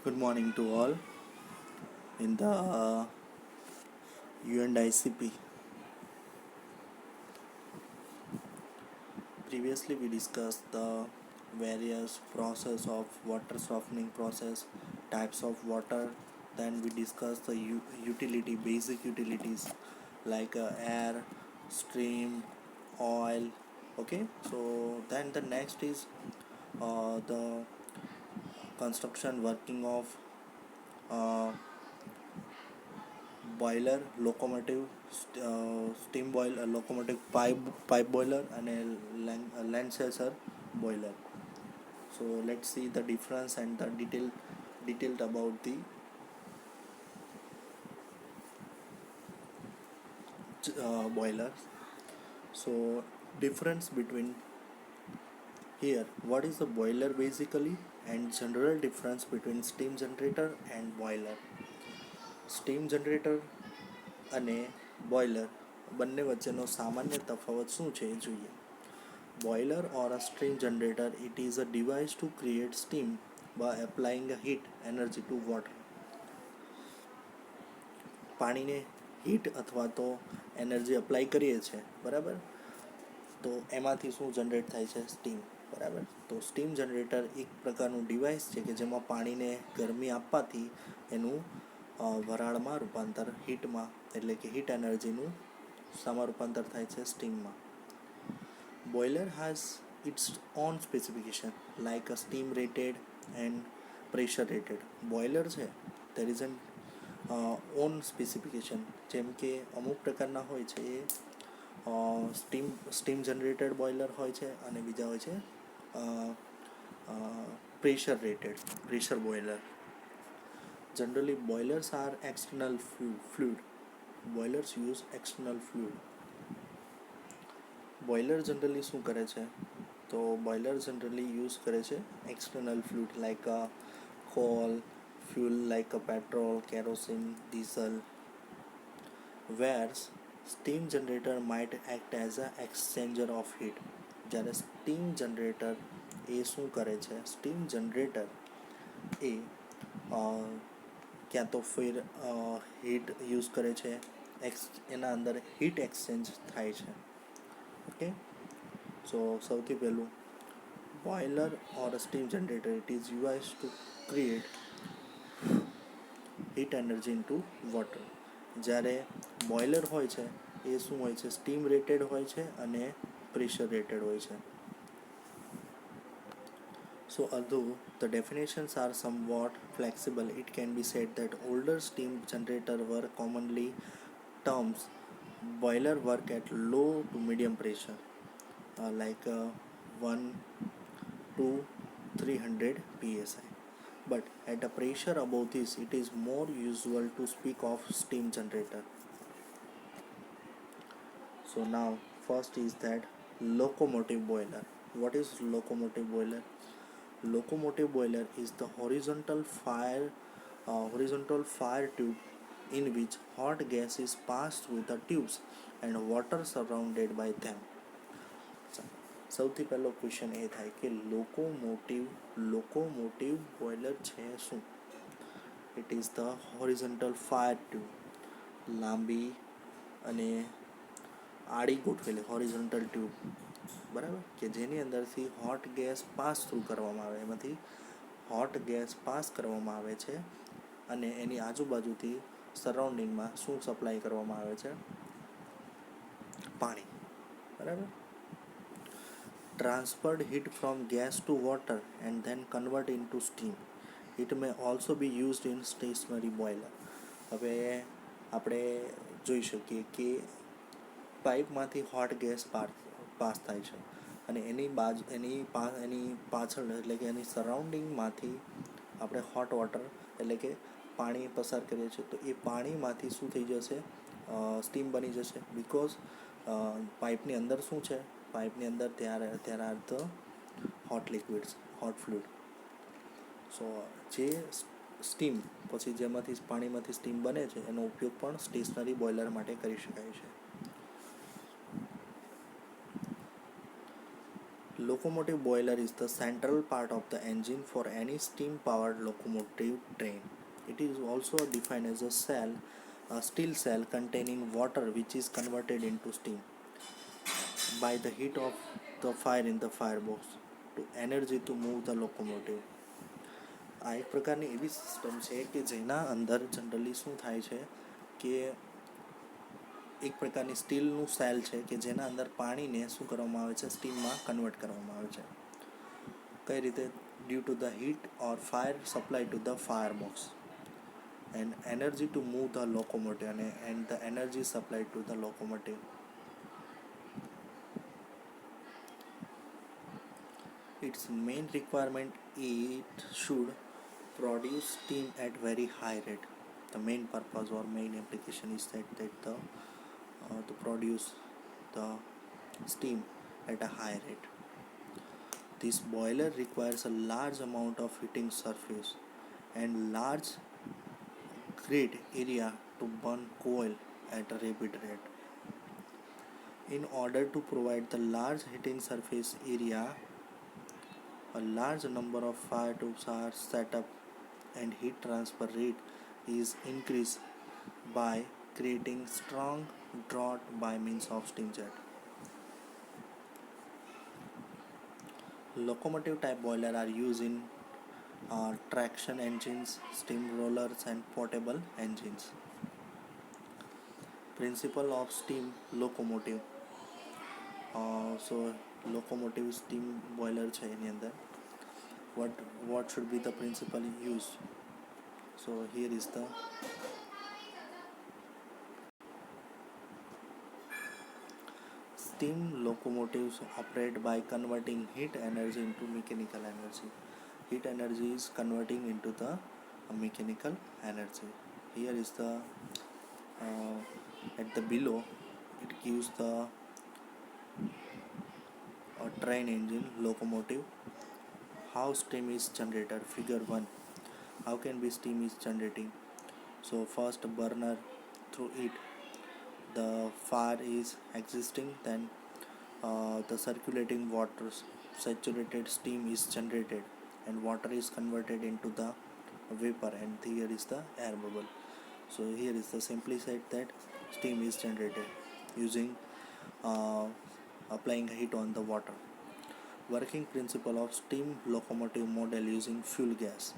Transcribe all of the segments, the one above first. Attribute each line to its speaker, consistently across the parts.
Speaker 1: Good morning to all in the UNICP. Previously, we discussed the various process of water softening process, types of water. Then we discussed the utility, basic utilities like air, stream, oil. Okay, so then the next is the construction working of uh, boiler, locomotive, steam boiler, locomotive pipe boiler, and a Lancaster boiler. So let's see the difference and the detailed about the boiler. So difference between here, what is the boiler basically, and general difference between steam generator and boiler. Steam generator અને boiler બંને વચ્ચેનો સામાન્ય તફાવત શું છે એ જોઈએ. Boiler or a steam generator, it is a device to create steam by applying a heat energy to water. પાણીને heat અથવા તો એનર્જી અપ્લાય કરીએ છીએ, બરાબર, તો એમાંથી શું જનરેટ થાય છે? સ્ટીમ. બરાબર. તો સ્ટીમ જનરેટર એક પ્રકારનું ડિવાઇસ છે કે જેમાં પાણીને ગરમી આપવાથી એનું વરાળમાં રૂપાંતર, હીટમાં એટલે કે હીટ એનર્જીનું શામાં રૂપાંતર થાય છે? સ્ટીમમાં. Boiler has its own specification like a steam rated and pressure rated. Boiler છે there is an on specification, જેમ કે અમુક પ્રકારના હોય છે એ સ્ટીમ જનરેટેડ બોઇલર હોય છે અને બીજા હોય છે pressure boiler. Generally boilers are external fluid. Boilers use external fluid. Boiler generally શું કરે છે? તો બોઇલર જનરલી યુઝ કરે છે external fluid like coal, fuel like a petrol, kerosene, diesel. Whereas steam generator might act as a exchanger of heat. જ્યારે steam generator એ શું કરે છે? સ્ટીમ જનરેટર એ ક્યાં તો ફિર હીટ યુઝ કરે છે, એના અંદર હીટ એક્સચેન્જ થાય છે. ઓકે, સો સૌથી પહેલું boiler or steam generator, it is use to create heat energy into water. જ્યારે બોઇલર હોય છે એ શું હોય છે? સ્ટીમ રેટેડ હોય છે અને પ્રેશર રેટેડ હોય છે. So although the definitions are somewhat flexible, it can be said that older steam generators were commonly terms boiler work at low to medium pressure, like 1 to 300 psi. But at a pressure above this, it is more usual to speak of steam generator. So now first is that locomotive boiler. What is locomotive boiler? Locomotive boiler is the horizontal fire tube in which hot gas is passed through the tubes and water surrounded by them. સૌથી પહેલો question એ થાય કે locomotive boiler છે શું? It is the horizontal fire tube, લાંબી અને આડી ગોઠવેલી હોરિઝોન્ટલ ટ્યુબ, બરાબર, કે જેની અંદરથી હોટ ગેસ પાસ થ્રુ કરવામાં આવે, એમાંથી હોટ ગેસ પાસ કરવામાં આવે છે અને એની આજુબાજુથી સરાઉન્ડિંગમાં શું સપ્લાય કરવામાં આવે છે? પાણી. બરાબર. Transferred heat from gas to water and then convert into steam. It may also be used in stationary boiler. હવે આપણે જોઈ શકીએ કે પાઇપમાંથી હોટ ગેસ પાસ થાય છે અને એની પાછળ એટલે કે એની સરાઉન્ડિંગમાંથી આપણે હોટ વોટર એટલે કે પાણી પસાર કરીએ છીએ, તો એ પાણીમાંથી શું થઈ જશે? સ્ટીમ બની જશે. બિકોઝ પાઇપની અંદર શું છે? પાઇપની અંદર there are the hot liquids, hot fluid. સો જે સ્ટીમ પછી જેમાંથી પાણીમાંથી સ્ટીમ બને છે એનો ઉપયોગ પણ સ્ટેશનરી બોઇલર માટે કરી શકાય છે. Locomotive boiler is the central part of the engine for any steam powered locomotive train. It is also defined as a steel cell containing water which is converted into steam by the heat of the fire in the firebox to energy to move the locomotive. આ એક પ્રકારની એવી system છે કે જેના અંદર generally શું થાય છે કે એક પ્રકારની સ્ટીલનું સેલ છે કે જેના અંદર પાણીને શું કરવામાં આવે છે, સ્ટીમમાં કન્વર્ટ કરવામાં આવે છે. કઈ રીતે? Due to the heat or fire supply to the fire box and energy to move the locomotive અને and the energy supply to the locomotive. Its main requirement, it should produce steam at very high rate. The main purpose or main application is that to produce the steam at a high rate. This boiler requires a large amount of heating surface and large grid area to burn coal at a rapid rate. In order to provide the large heating surface area, a large number of fire tubes are set up and heat transfer rate is increased by creating strong draught by means of steam jet. Locomotive type boiler are used in traction engines, steam rollers and portable engines. Principle of steam locomotive. So locomotive steam boiler છે એની અંદર what should be the principle used. So here is the steam locomotives operate by converting heat energy into mechanical energy. Heat energy is converting into the mechanical energy. Here is the at the below it gives the train engine locomotive. How steam is generated? Figure 1. How can be steam is generating? So first burner, through it the fire is existing, then the circulating waters, saturated steam is generated and water is converted into the vapor and here is the air bubble. So here is the simply said that steam is generated using applying heat on the water. Working principle of steam locomotive model using fuel gas.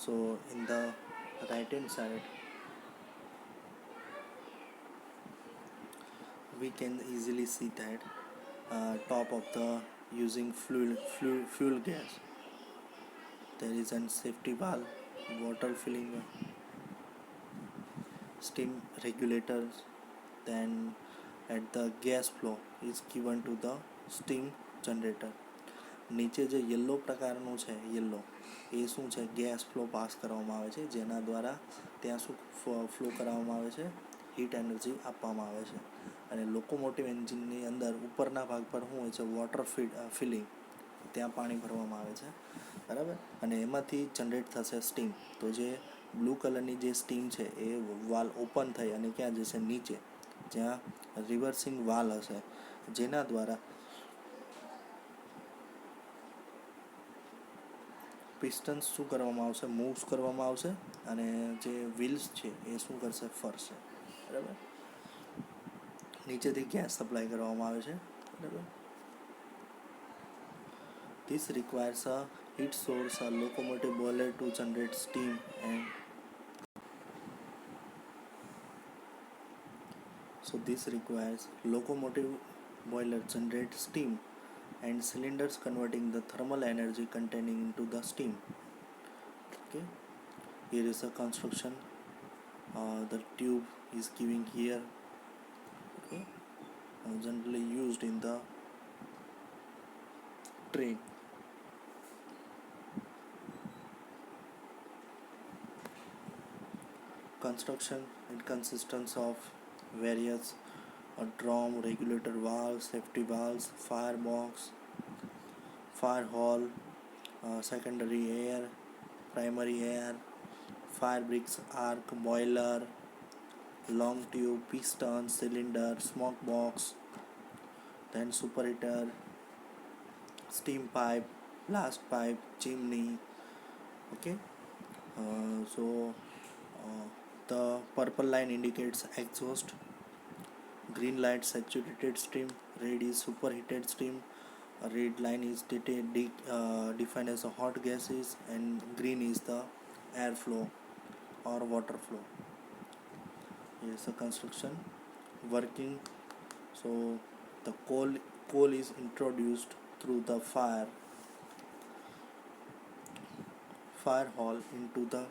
Speaker 1: So in the right hand side we can easily see that top of the using fuel gas there is a safety valve, water filling, steam regulators, then at the gas flow is given to the steam generator. નીચે જે yellow પ્રકારનું છે yellow એ શું છે, gas flow pass કરવામાં આવે છે જેના દ્વારા ત્યાં શું ફ્લો કરવામાં આવે છે, હીટ એનર્જી આપવામાં આવે છે. અને લોકોમોટિવ એન્જિનની અંદર ઉપરના ભાગ પર શું હોય છે, વોટર ફિલિંગ, ત્યાં પાણી ભરવામાં આવે છે, બરાબર. અને એમાંથી જનરેટ થશે સ્ટીમ. તો જે બ્લુ કલરની જે સ્ટીમ છે એ વાલ ઓપન થઈ અને ક્યાં જશે, નીચે, જ્યાં રિવર્સિંગ વાલ હશે જેના દ્વારા પિસ્ટન્સ શું કરવામાં આવશે, મૂવ્સ કરવામાં આવશે અને જે વ્હીલ્સ છે એ શું કરશે, ફરશે, બરાબર. નીચેથી ગેસ સપ્લાય કરવામાં આવે છે, બરાબર. This requires a heat source, a locomotive boiler to generate steam and so this requires locomotive boiler generate steam and cylinders converting the thermal energy containing into the steam. Okay, here is a construction. The tube is giving here. Okay, generally used in the train. Construction, it consists of various drum, regulator valves, safety valves, firebox, fire hall, secondary air, primary air, fire bricks, arc, boiler, long tube, piston, cylinder, smoke box, then superheater, steam pipe, blast pipe, chimney. Okay, so the purple line indicates exhaust, green light saturated steam, red is superheated steam, a red line is defined as a hot gases, and green is the airflow or water flow. Here is the construction working. So the coal is introduced through the fire hole into the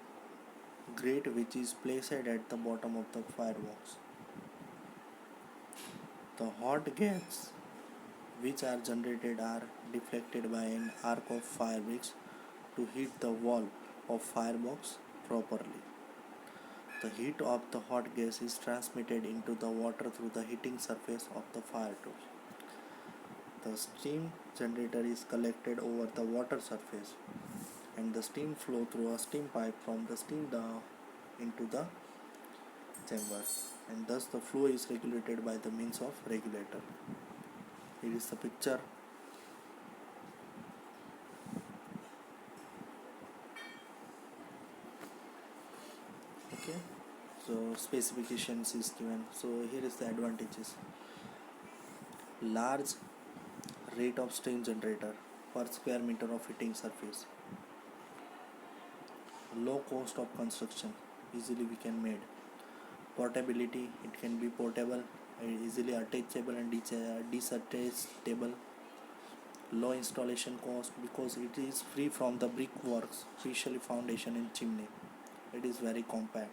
Speaker 1: grate, which is placed at the bottom of the firebox. The hot gas which are generated are deflected by an arc of fire bricks to hit the wall of firebox properly. The heat of the hot gas is transmitted into the water through the heating surface of the fire tools. The steam generator is collected over the water surface, and the steam flow through a steam pipe from the steam down into the chamber, and thus the flow is regulated by the means of regulator. Here is the picture. Okay, so specifications is given. So here is the advantages: large rate of steam generator per square meter of heating surface, low cost of construction, easily we can made, portability, it can be portable, easily attachable and disattachable, low installation cost because it is free from the brickworks, especially foundation and chimney. It is very compact.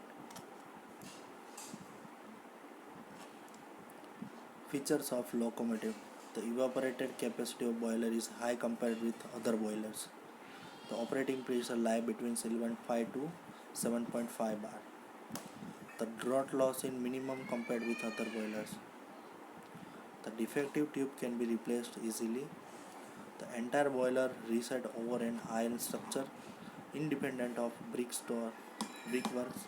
Speaker 1: Features of locomotive: the evaporated capacity of boiler is high compared with other boilers. The operating pressure lie between 7.5 to 7.5 bar. The draught loss is minimum compared with other boilers. The defective tube can be replaced easily. The entire boiler reset over an iron structure independent of brickworks,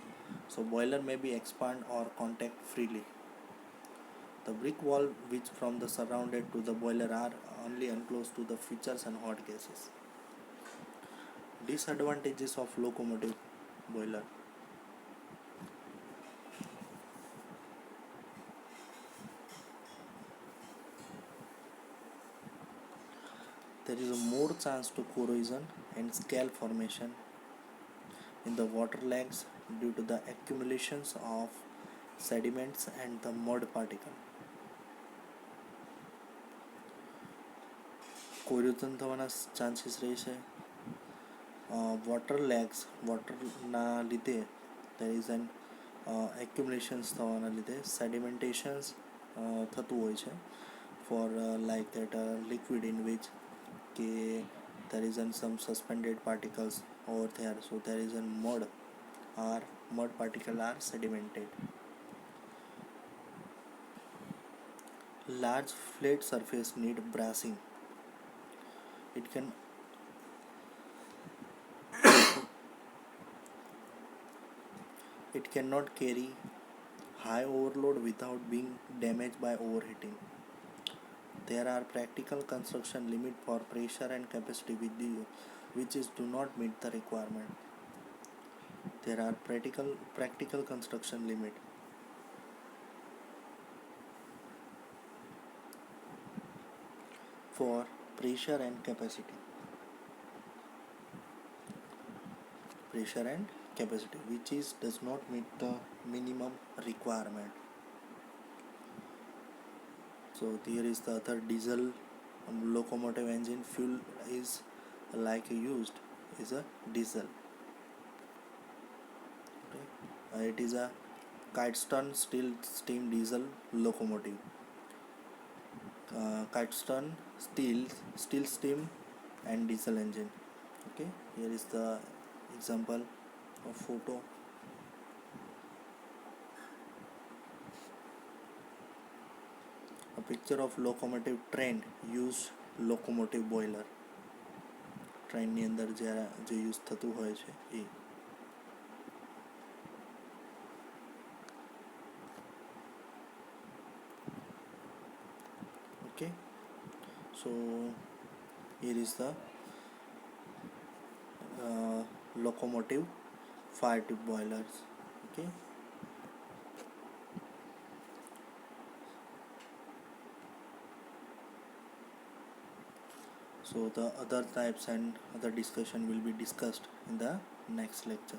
Speaker 1: so boiler may be expand or contact freely. The brick wall which from the surrounded to the boiler are only enclosed to the features and hot gases. Disadvantages of locomotive boiler: there is a more chance to corrosion and scale formation in the water legs due to the accumulations of sediments and the mud particle. કોર્યુઝન થવાના chances રહે છે. વોટરના લીધે there is an accumulations થવાના લીધે sedimentations થતું હોય છે for like that liquid in which કે there is some suspended particles over there, so there is a mud particle are sedimented. Large flat surface need brassing. It can it cannot carry high overload without being damaged by overheating. There are practical construction limit for pressure and capacity which is do not meet the requirement. There are practical construction limit. For pressure and capacity. Pressure and capacity which is does not meet the minimum requirement. So here is the other diesel locomotive engine. Fuel is like used is a diesel. Okay. It is a Kitestone steel steam diesel locomotive. Kitestone steel steam and diesel engine. Okay, here is the example of photo. A picture of locomotive train used locomotive boiler. ટ્રેનની અંદર જે use થતું હોય છે એ. Okay, so Here is the locomotive fire tube boilers. Okay. So the other types and other discussion will be discussed in the next lecture.